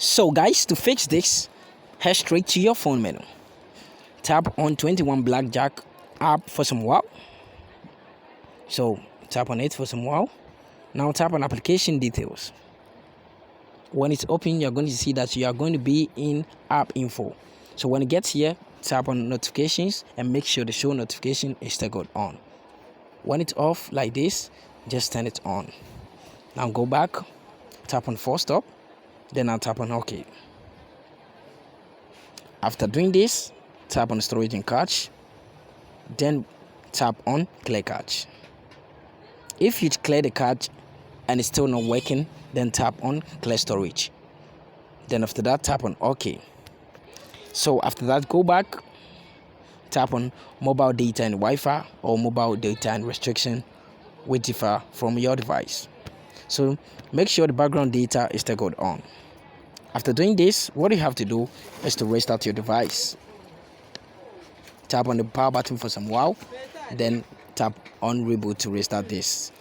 So guys, to fix this, head straight to your phone menu. Tap on 21 Blackjack app for some while. So tap on it for some while. Now tap on application details. When it's open, you're going to see that you are going to be in app info. So when it gets here, tap on notifications and make sure the show notification is toggled on. When it's off like this, just turn it on. Now go back, tap on force stop, then I'll tap on OK. After doing this, tap on storage and cache, then tap on clear cache. If you clear the cache and it's still not working, then tap on clear storage. Then after that, tap on OK. So after that, go back, tap on mobile data and Wi-Fi or mobile data and restriction, which differ from your device. So make sure the background data is toggled on. After doing this, what you have to do is to restart your device. Tap on the power button for some while, then tap on reboot to restart this.